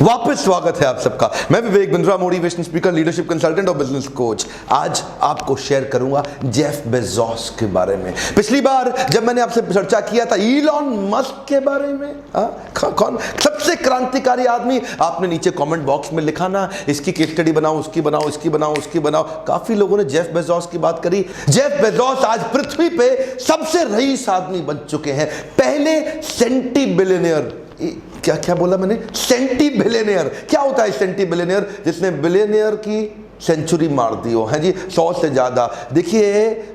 वापस स्वागत है आप सबका। मैं Vivek Bindra, motivation speaker, leadership consultant और बिजनेस कोच। आज आपको शेयर करूंगा जेफ बेजोस के बारे में। पिछली बार जब मैंने आपसे चर्चा किया था इलॉन मस्क के बारे में, कौन सबसे क्रांतिकारी आदमी, आपने नीचे कमेंट बॉक्स में लिखा ना, इसकी केस स्टडी बनाओ, उसकी बनाओ, इसकी बनाओ, उसकी बनाओ। काफी लोगों ने जेफ बेजोस की बात करी। जेफ बेजोस आज पृथ्वी पे सबसे रईस आदमी बन चुके हैं, पहले सेंटी बिलियनियर। क्या क्या बोला मैंने? Centi billionaire. क्या होता है सेंटी बिलियनियर? जिसने बिलियनियर की सेंचुरी मार दी हो, है जी, 100 से ज्यादा। देखिए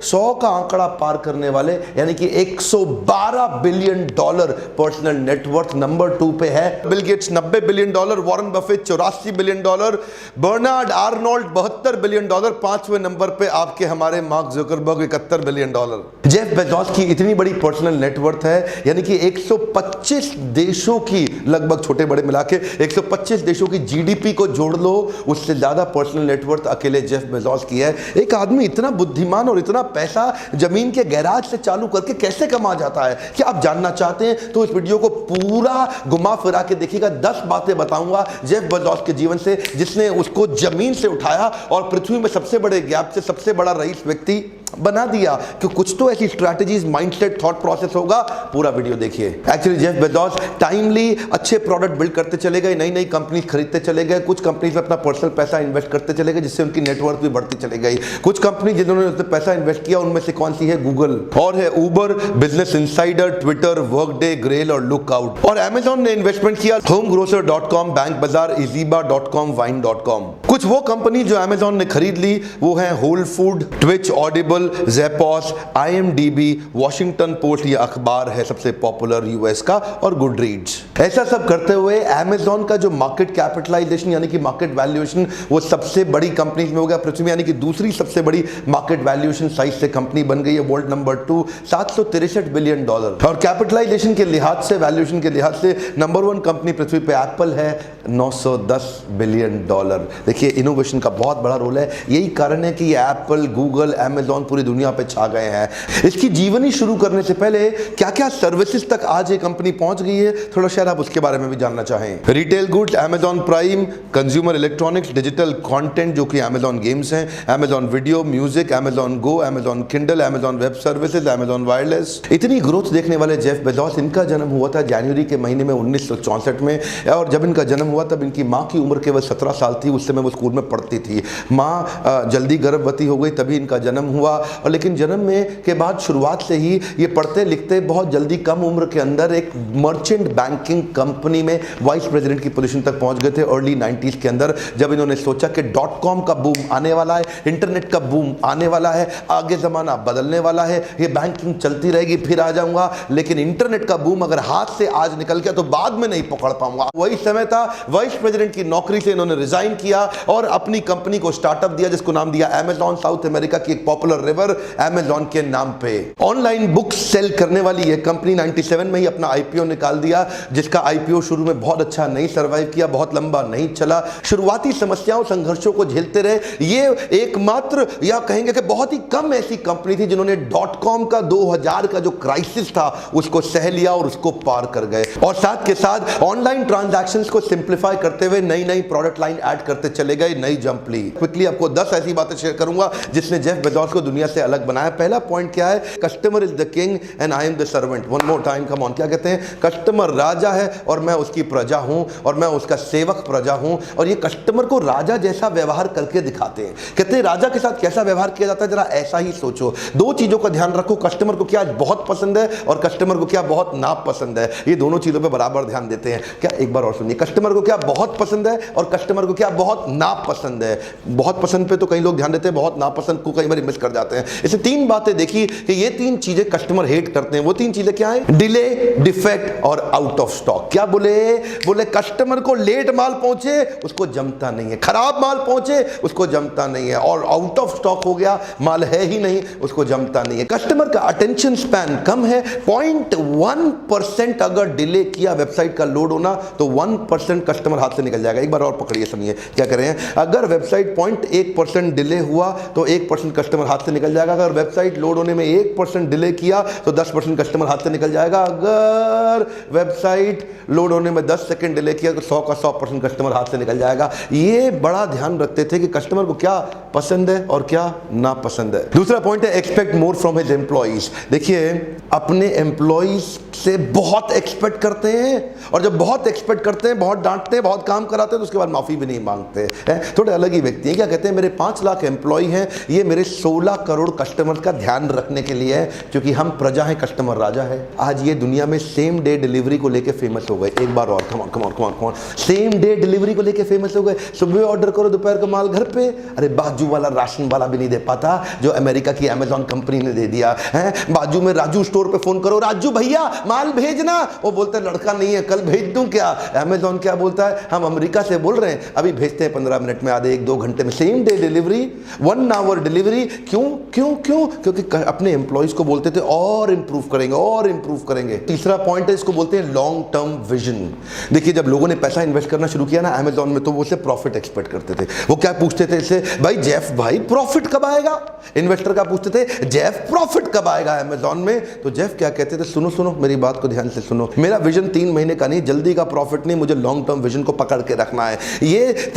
100 का आंकड़ा पार करने वाले, यानी कि 112 billion dollar personal net worth number 2 पे है। Bill Gates 90 billion dollar, Warren Buffett 84 billion dollar, Bernard Arnault 72 billion dollar, 5वें नंबर पे आपके हमारे Mark Zuckerberg 71 billion dollar. Jeff Bezos की इतनी बड़ी पर्सनल नेटवर्थ है, यानी कि 125 देशों की, लगभग छोटे बड़े मिला के 125 देशों की जीडीपी को जोड़ लो, उससे ज्यादा पर्सनल नेटवर्थ अकेले जेफ बेजोस की है। एक आदमी इतना बुद्धिमान और इतना पैसा जमीन के गैराज से चालू करके कैसे कमा जाता है? क्या आप जानना चाहते हैं तो इस वीडियो को पूरा घुमा फिरा के देखिएगा। 10 बातें बताऊंगा जेफ बेजोस के जीवन से, जिसने उसको जमीन से उठाया और पृथ्वी में सबसे बड़े गैप से सबसे बड़ा रईस व्यक्ति बना दिया। कि कुछ तो ऐसी स्ट्रैटेजीज, माइंडसेट, थॉट प्रोसेस होगा। पूरा वीडियो देखिए। एक्चुअली जेफ बेजोस टाइमली अच्छे प्रोडक्ट बिल्ड करते चले गए, नई नई कंपनी खरीदते चले गए, कुछ कंपनीज में अपना पर्सनल पैसा इन्वेस्ट करते चले गए, जिससे उनकी नेटवर्क भी बढ़ती चली गई। कुछ कंपनी जिन्होंने उसमें पैसा इन्वेस्ट किया, उनमें से कौन सी है? गूगल, और है Uber, Business Insider, Twitter, Workday, Grail और लुकआउट। और अमेजॉन ने इन्वेस्टमेंट किया homegrocer.com, बैंक बाजार, easybar.com, wine.com। कुछ वो कंपनी जो अमेजॉन ने खरीद ली वो है Whole Food, Twitch, Audible, Zappos, IMDb, Washington Post, ये अखबार है सबसे पॉपुलर यूएस का, और गुडरीड्स। ऐसा सब करते हुए अमेजॉन का जो मार्केट कैपिटलाइजेशन यानी कि मार्केट वैल्यूएशन वो सबसे बड़ी कंपनीज में हो गया पृथ्वी में, यानी कि दूसरी सबसे बड़ी मार्केट वैल्यूएशन साइज से कंपनी बन गई है, वर्ल्ड नंबर 2, 763 बिलियन डॉलर। और कैपिटलाइजेशन के लिहाज से, वैल्यूएशन के लिहाज से नंबर 1 कंपनी पृथ्वी पे एप्पल है, 910 बिलियन डॉलर। देखिए इनोवेशन का बहुत बड़ा रोल है। यही कारण है कि ये एप्पल, गूगल, अमेजॉन पूरी दुनिया पे छा गए हैं। इसकी जीवनी शुरू करने से पहले क्या क्या सर्विसेज तक आज ये कंपनी पहुंच गई है, थोड़ा शायद आप उसके बारे में भी जानना चाहें। Retail goods, Amazon Prime, consumer electronics, digital content जो कि अमेजॉन गेम्स हैं, Amazon video, music, Amazon Go, Amazon Kindle, Amazon Web Services, Amazon wireless. इतनी ग्रोथ देखने वाले जेफ बेजोस, इनका जन्म हुआ था जनवरी के महीने में 1964 में, और जब इनका जन्म हुआ तब इनकी माँ की उम्र केवल 17 साल थी। उस समय वो स्कूल में पढ़ती थी। माँ जल्दी गर्भवती हो गई, तभी इनका जन्म हुआ। और लेकिन जन्म में के बाद शुरुआत से ही ये पढ़ते लिखते बहुत जल्दी कम उम्र के अंदर एक मर्चेंट बैंकिंग कंपनी में वाइस प्रेसिडेंट की पोजीशन तक पहुंच गए थे अर्ली 90s के अंदर, जब इन्होंने सोचा कि .com का बूम आने वाला है, इंटरनेट का बूम आने वाला है, आगे जमाना बदलने वाला है, ये बैंकिंग चलती रहेगी फिर आ जाऊंगा, लेकिन इंटरनेट का बूम अगर हाथ से आज निकल गया तो बाद में नहीं पकड़ पाऊंगा। वही समय था, वाइस प्रेसिडेंट की नौकरी से इन्होंने रिजाइन किया और अपनी कंपनी को स्टार्टअप दिया, जिसको नाम दिया अमेजॉन। साउथ अमेरिका की एक पॉपुलर रिवर अमेजॉन के नाम पे। ऑनलाइन बुक्स सेल करने वाली यह कंपनी 97 में ही अपना आईपीओ निकाल दिया, जिसका आईपीओ शुरू में बहुत अच्छा नहीं सर्वाइव किया, बहुत लंबा नहीं चला। शुरुआती समस्याओं, संघर्षों को झेलते रहे। ये एकमात्र या कहेंगे कि बहुत ही कम ऐसी कंपनी थी जिन्होंने .com का 2000 का जो क्राइसिस था उसको सह लिया और उसको पार कर गए। और साथ के साथ ऑनलाइन ट्रांजैक्शंस को सिंप्लीफाई करते हुए नई नई प्रोडक्ट लाइन ऐड करते चले गए, नई जंप ली। क्विकली आपको 10 ऐसी बातें शेयर करूंगा जिसने जेफ बेजोस को दुनिया से अलग बनाया। पहला पॉइंट क्या है? Customer is the king and I am the servant. One more time, come on. क्या कहते हैं? कस्टमर राजा है और मैं उसकी प्रजा हूं, और मैं उसका सेवक प्रजा हूं। और ये कस्टमर को राजा जैसा व्यवहार करके दिखाते हैं। कहते हैं राजा के साथ कैसा व्यवहार किया जाता है, जरा ऐसा ही सोचो। 2 चीजों का ध्यान रखो, कस्टमर को क्या बहुत पसंद है और कस्टमर को क्या बहुत नापसंद है। ये दोनों चीजों पर बराबर ध्यान देते हैं। क्या, एक बार और सुनिए, कस्टमर को क्या बहुत पसंद है और कस्टमर को क्या बहुत नापसंद है। बहुत पसंद पे तो कई लोग ध्यान देते हैं, बहुत नापसंद को कई बार मिस कर जाते हैं। इसे 3 बातें देखी कि ये 3 चीजें कस्टमर हेट करते हैं। वो 3 चीजें क्या है? डिले, डिफेक्ट और आउट ऑफ स्टॉक। क्या बोले कस्टमर को लेट माल पहुंचे उसको जमता नहीं है, खराब माल पहुंचे उसको जमता नहीं है, और आउट ऑफ स्टॉक हो गया, माल है ही नहीं, उसको जमता नहीं है। कस्टमर का अटेंशन स्पैन कम है। 0.1% अगर डिले किया वेबसाइट का लोड होना तो 1% कस्टमर हाथ से निकल जाएगा। एक बार और पकड़िए, सुनिए क्या कर रहे हैं। अगर वेबसाइट 0.1% डिले हुआ तो 1% कस्टमर हाथ से निकल जाएगा। अगर वेबसाइट लोड होने में 1% डिले किया तो 10% कस्टमर हाथ से निकल जाएगा। अगर वेबसाइट लोड होने में 10 सेकंड डिले किया तो 100 का 100% कस्टमर हाथ से निकल जाएगा। ये बड़ा ध्यान रखते थे कि कस्टमर को क्या पसंद है और क्या ना पसंद है। दूसरा पॉइंट है expect more from his employees. देखिए अपने एम्प्लॉइज से बहुत एक्सपेक्ट करते हैं, और जब बहुत एक्सपेक्ट करते हैं, बहुत डांटते हैं, बहुत काम कराते हैं, तो उसके बाद माफी भी नहीं मांगते हैं। थोड़े अलग ही व्यक्ति हैं। क्या कहते हैं, मेरे 5 लाख एम्प्लॉय हैं, ये मेरे 16 करोड़ कस्टमर का ध्यान रखने के लिए है, क्योंकि हम प्रजा हैं, कस्टमर राजा है। आज ये दुनिया में सेम डे डिलीवरी को लेके फेमस हो गए। एक बार और come on same day delivery को लेके फेमस हो गए। सुबह ऑर्डर करो, दोपहर का माल घर पे। अरे बाजू वाला राशन वाला भी नहीं दे पाता जो अमेरिका की अमेजॉन कंपनी ने दे दिया है। बाजू में राजू स्टोर पे फोन करो, राजू भैया माल भेजना, वो बोलते हैं लड़का नहीं है, कल भेज दूं क्या। अमेजॉन क्या बोलता है, हम अमेरिका से बोल रहे हैं, अभी भेजते हैं 15 मिनट में, आधे 1-2 घंटे में। Same day delivery, 1 hour delivery. क्यों क्यों क्यों? क्योंकि अपने एम्प्लॉइज को बोलते थे और इंप्रूव करेंगे और इंप्रूव करेंगे। तीसरा पॉइंट है, इसको बोलते हैं लॉन्ग टर्म विजन। देखिए जब लोगों ने पैसा इन्वेस्ट करना शुरू किया ना अमेजॉन में, तो वो उससे प्रॉफिट एक्सपेक्ट करते थे। वो क्या पूछते थे इससे, भाई जेफ भाई प्रॉफिट कब आएगा। इन्वेस्टर का पूछते थे, जेफ प्रॉफिट कब आएगा अमेजॉन में। तो जेफ क्या कहते थे, सुनो सुनो मेरी बात को ध्यान से सुनो, मेरा विजन 3 महीने का नहीं, जल्दी का प्रॉफिट नहीं, मुझे लॉन्ग टर्म विजन को पकड़ के रखना है। ये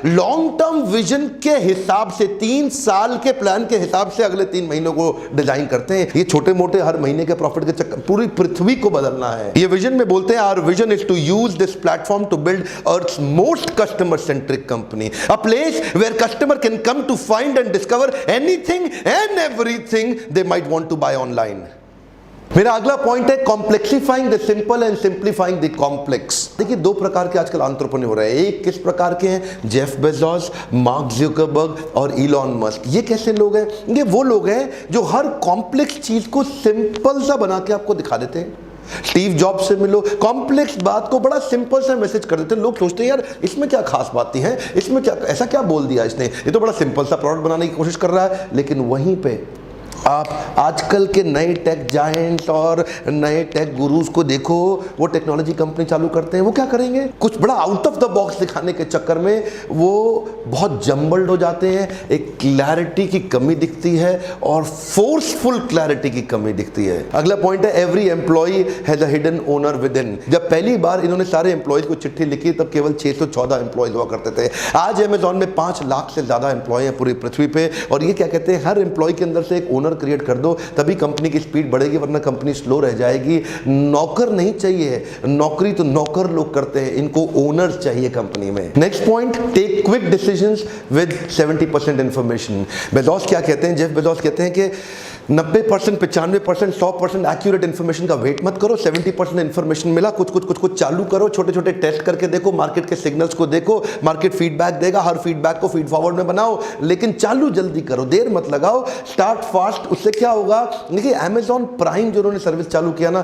लॉन्ग टर्म विजन के हिसाब से 3 साल के प्लान के हिसाब से अगले 3 महीनों को डिजाइन करते हैं। ये छोटे मोटे हर महीने के प्रॉफिट के चक्कर, पूरी पृथ्वी को बदलना है। ये विजन में बोलते हैं, our vision is to use this platform to build earth most customer centric company, a place where customer can come to find and discover anything and everything they might want to buy online. मेरा अगला point है complexifying the simple and simplifying the complex. देखिए 2 प्रकार के आजकल entrepreneur हो रहे हैं। एक किस प्रकार के हैं, जेफ बेजोस, मार्क जुकरबर्ग और इलॉन मस्क। ये कैसे लोग हैं, ये वो लोग हैं जो हर कॉम्प्लेक्स चीज को सिंपल सा बना के आपको दिखा देते हैं। स्टीव जॉब्स से मिलो, कॉम्प्लेक्स बात को बड़ा सिंपल सा मैसेज कर देते हैं। लोग सोचते हैं यार इसमें क्या खास बातें हैं, इसमें क्या ऐसा क्या बोल दिया इसने, ये तो बड़ा सिंपल सा प्रोडक्ट बनाने की कोशिश कर रहा है। लेकिन वहीं पे आप आजकल के नए टेक जायंट्स और नए टेक गुरुज को देखो, वो टेक्नोलॉजी कंपनी चालू करते हैं, वो क्या करेंगे, कुछ बड़ा आउट ऑफ द बॉक्स दिखाने के चक्कर में वो बहुत जम्बल्ड हो जाते हैं। एक क्लैरिटी की कमी दिखती है और फोर्सफुल क्लैरिटी की कमी दिखती है। अगला पॉइंट है, every employee has a hidden owner within. जब पहली बार इन्होंने सारे एम्प्लॉयज को चिट्ठी लिखी तब केवल 614 एम्प्लॉयज हुआ करते थे। आज अमेजॉन में 5 लाख से ज्यादा एम्प्लॉय हैं पूरी पृथ्वी पे। और ये क्या कहते हैं, हर एम्प्लॉय के अंदर से एक ओनर क्रिएट कर दो, तभी कंपनी की स्पीड बढ़ेगी, वरना कंपनी स्लो रह जाएगी। नौकर नहीं चाहिए, नौकरी तो नौकर लोग करते हैं, इनको ओनर्स चाहिए कंपनी में। Next point, take quick decisions with 70% information. Bezos क्या कहते हैं, जेफ बेजोस कहते हैं कि 90%, 95%, 100% एक्यूरेट इंफॉर्मेशन का वेट मत करो। 70% इंफॉर्मेशन मिला, कुछ चालू करो, छोटे छोटे टेस्ट करके देखो, मार्केट के सिग्नल्स को देखो, मार्केट फीडबैक देगा, हर फीडबैक को फीड फॉरवर्ड में बनाओ, लेकिन चालू जल्दी करो, देर मत लगाओ, स्टार्ट फास्ट। उससे क्या होगा, देखिए अमेजॉन प्राइम जो उन्होंने सर्विस चालू किया ना,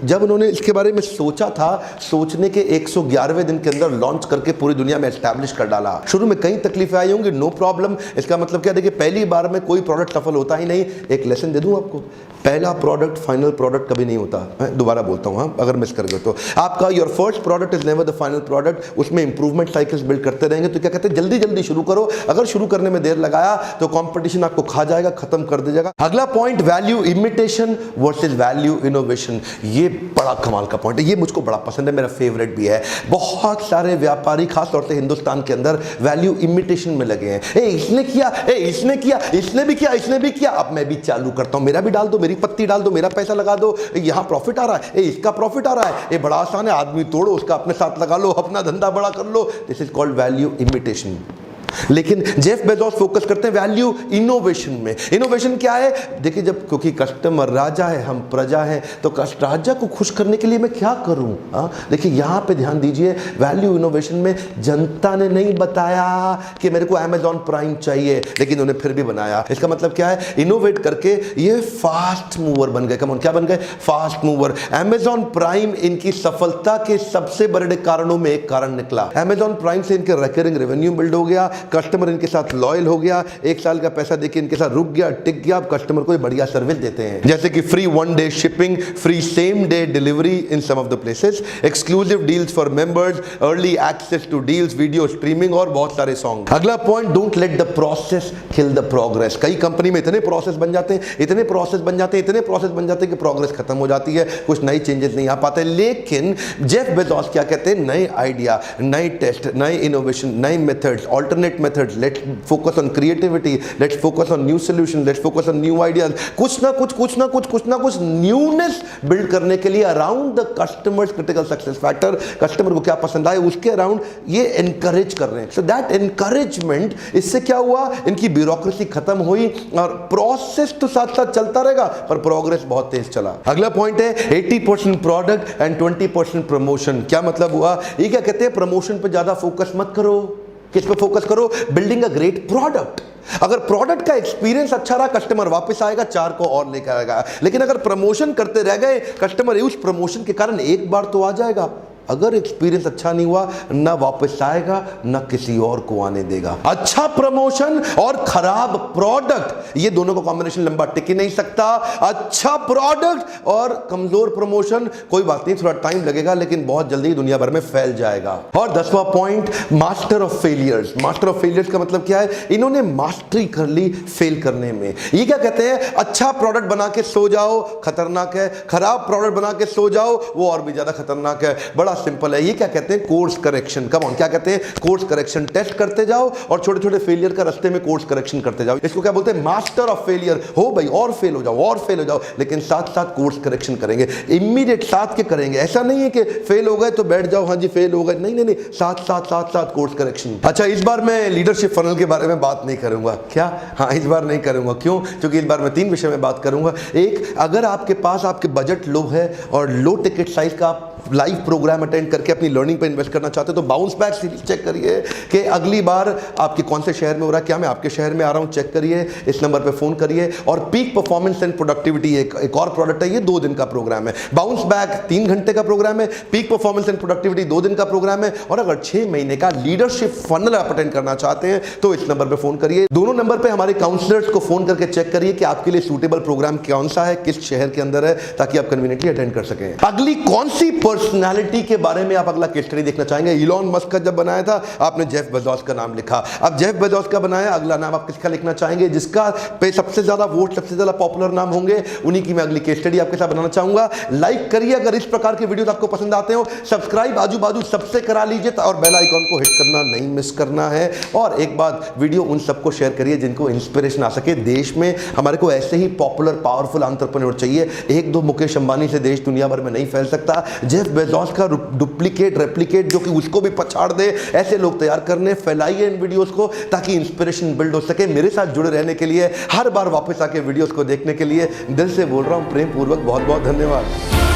जब उन्होंने इसके बारे में सोचा था, सोचने के 111वें दिन के अंदर लॉन्च करके पूरी दुनिया में एस्टैब्लिश कर डाला। शुरू में कई तकलीफें आई होंगी, नो प्रॉब्लम। इसका मतलब क्या, देखिए पहली बार में कोई प्रोडक्ट सफल होता ही नहीं। एक लेसन दे दूं आपको, पहला प्रोडक्ट फाइनल प्रोडक्ट कभी नहीं होता। दोबारा बोलता हूं, हाँ, अगर मिस कर गए तो आपका your first product is never the final product. उसमें इंप्रूवमेंट साइकिल्स बिल्ड करते रहेंगे। तो क्या कहते हैं, जल्दी जल्दी शुरू करो। अगर शुरू करने में देर लगाया तो कंपटीशन आपको खा जाएगा, खत्म कर देगा। अगला point, value imitation versus value innovation. ये बड़ा कमाल का पॉइंट है, ये मुझको बड़ा पसंद है, मेरा फेवरेट भी है। बहुत सारे व्यापारी खासतौर से हिंदुस्तान के अंदर वैल्यू इमिटेशन में लगे हैं। इसने किया, इसने किया, इसने भी किया, इसने भी किया, अब मैं भी चालू करता हूं, मेरा भी डाल दो, मेरी पत्ती डाल दो, मेरा पैसा लगा दो, यहां प्रॉफिट आ रहा है, इसका प्रॉफिट आ रहा है, ये बड़ा आसान है, आदमी तोड़ो, उसका अपने साथ लगा लो, अपना धंधा बड़ा कर लो। This is called value imitation. लेकिन जेफ बेजोस फोकस करते हैं वैल्यू इनोवेशन में। इनोवेशन क्या है, देखिए जब, क्योंकि कस्टमर राजा है, हम प्रजा हैं, तो राजा को खुश करने के लिए मैं क्या करूं। देखिए यहां पे ध्यान दीजिए, वैल्यू इनोवेशन में जनता ने नहीं बताया कि मेरे को अमेजॉन प्राइम चाहिए, लेकिन उन्हें फिर भी बनाया। इसका मतलब क्या है, इनोवेट करके ये फास्ट मूवर बन गए। कम क्या बन गए, फास्ट मूवर। अमेजॉन प्राइम इनकी सफलता के सबसे बड़े कारणों में एक कारण निकला। अमेजॉन प्राइम से इनके रिकरिंग रेवेन्यू बिल्ड हो गया, कस्टमर इनके साथ लॉयल हो गया, 1 साल का पैसा देके इनके साथ रुक गया, टिक गया। अब कस्टमर को बढ़िया सर्विस देते हैं, जैसे कि free 1 day shipping, free same day delivery in some of the places, exclusive deals for members, early access to deals, video streaming और बहुत सारे सॉन्ग। अगला point, don't let the process kill the progress. कई company में इतने process बन जाते हैं, इतने प्रोसेस बन जाते हैं, इतने प्रोसेस बन जाते हैं कि प्रोग्रेस खत्म हो जाती है, कुछ नई चेंजेस नहीं आ पाते। लेकिन जेफ बेजोस क्या कहते हैं, नए आइडिया, नए टेस्ट, नए इनोवेशन, नए methods, alternate methods, let's focus on creativity, let's focus on new solution, let's focus on new ideas. कुछ ना कुछ न्यूनेस बिल्ड करने के लिए around the customers critical success factor, customer को क्या पसंद आए उसके अराउंड ये एनकरेज कर रहे हैं। सो दैट एनकरेजमेंट, इससे क्या हुआ, इनकी ब्यूरोक्रेसी खत्म हुई और प्रोसेस तो साथ साथ चलता रहेगा पर प्रोग्रेस बहुत तेज चला। अगला पॉइंट है 80% प्रोडक्ट एंड 20% प्रमोशन। क्या मतलब हुआ, ये क्या कहते हैं, प्रमोशन पे ज्यादा फोकस मत करो, किस पे फोकस करो, बिल्डिंग अ ग्रेट प्रोडक्ट। अगर प्रोडक्ट का एक्सपीरियंस अच्छा रहा, कस्टमर वापस आएगा, 4 को और लेकर आएगा। लेकिन अगर प्रमोशन करते रह गए, कस्टमर उस प्रमोशन के कारण एक बार तो आ जाएगा, अगर एक्सपीरियंस अच्छा नहीं हुआ, ना वापस आएगा ना किसी और को आने देगा। अच्छा प्रमोशन और खराब प्रोडक्ट, ये दोनों का कॉम्बिनेशन लंबा टिक ही नहीं सकता। अच्छा प्रोडक्ट और कमजोर प्रमोशन, कोई बात नहीं, थोड़ा टाइम लगेगा लेकिन बहुत जल्दी दुनिया भर में फैल जाएगा। और 10वां point, master of failures. Master of failures का मतलब क्या है, इन्होंने मास्टरी कर ली फेल करने में। ये क्या कहते हैं, अच्छा प्रोडक्ट बना के सो जाओ, खतरनाक है, खराब प्रोडक्ट बना के सो जाओ, वो और भी ज्यादा खतरनाक है। बड़ा सिंपल है, ये क्या कहते हैं, कोर्स करेक्शन। कम ऑन, क्या कहते हैं, कोर्स करेक्शन। टेस्ट करते जाओ और छोटे छोटे फेलियर का रास्ते में कोर्स करेक्शन करते जाओ। इसको क्या बोलते हैं, मास्टर ऑफ फेलियर। हो भाई, और फेल हो जाओ, और फेल हो जाओ, लेकिन साथ साथ कोर्स करेक्शन करेंगे, इमीडिएट साथ के करेंगे। ऐसा नहीं है कि फेल हो गए तो बैठ जाओ, हाँ जी फेल हो गए, नहीं नहीं नहीं, साथ साथ साथ साथ कोर्स करेक्शन। अच्छा, इस बार मैं लीडरशिप फनल के बारे में बात नहीं करूंगा। क्या, हाँ इस बार नहीं करूंगा। क्यों, क्योंकि इस बार मैं 3 विषय में बात करूंगा। एक, अगर आपके पास आपके बजट लो है और लो टिकट साइज का आप लाइव प्रोग्राम अटेंड करके अपनी लर्निंग पे इन्वेस्ट करना चाहते हो तो बाउंस बैक सीरीज चेक करिए कि अगली बार आपके कौन से शहर में हो रहा है। क्या मैं आपके शहर में आ रहा हूं, चेक करिए, इस नंबर पे फोन करिए। और पीक परफॉर्मेंस एंड प्रोडक्टिविटी एक और प्रोडक्ट है, ये 2 दिन का प्रोग्राम है। बाउंस बैक 3 घंटे का प्रोग्राम है, पीक परफॉर्मेंस एंड प्रोडक्टिविटी 2 दिन का प्रोग्राम है। और अगर 6 महीने का लीडरशिप फनल आप अटेंड करना चाहते हैं तो इस नंबर पर फोन करिए। दोनों नंबर पर हमारे काउंसलर्स को फोन करके चेक करिए कि आपके लिए सूटेबल प्रोग्राम कौन सा है, किस शहर के अंदर है, ताकि आप कन्वीनियंटली अटेंड कर सकें। अगली कौन सी पर्सनैलिटी के बारे में आप अगला केस स्टडी देखना चाहेंगे। इलॉन मस्क का जब बनाया था आपने जेफ बेजोस का नाम लिखा, अब जेफ बेजोस का बनाया, अगला नाम आप किसका लिखना चाहेंगे, जिसका पे सबसे ज्यादा वोट, सबसे ज्यादा पॉपुलर नाम होंगे, उन्हीं की मैं अगली केस स्टडी आपके साथ बनाना चाहूंगा। लाइक करिए अगर इस प्रकार के वीडियो आपको पसंद आते हो, सब्सक्राइब आजू बाजू सबसे करा लीजिए और बेल आइकॉन को हिट करना नहीं मिस करना है। और एक बात, वीडियो उन सबको शेयर करिए जिनको इंस्पिरेशन आ सके। देश में हमारे को ऐसे ही पॉपुलर पावरफुल एंटरप्रेन्योर चाहिए। 1-2 मुकेश अंबानी से देश दुनिया भर में नहीं फैल सकता। जेफ बेजोस का डुप्लीकेट रेप्लिकेट जो कि उसको भी पछाड़ दे, ऐसे लोग तैयार करने। फैलाइए इन वीडियोस को ताकि इंस्पिरेशन बिल्ड हो सके। मेरे साथ जुड़े रहने के लिए, हर बार वापस आके वीडियोस को देखने के लिए दिल से बोल रहा हूं प्रेम पूर्वक बहुत बहुत धन्यवाद।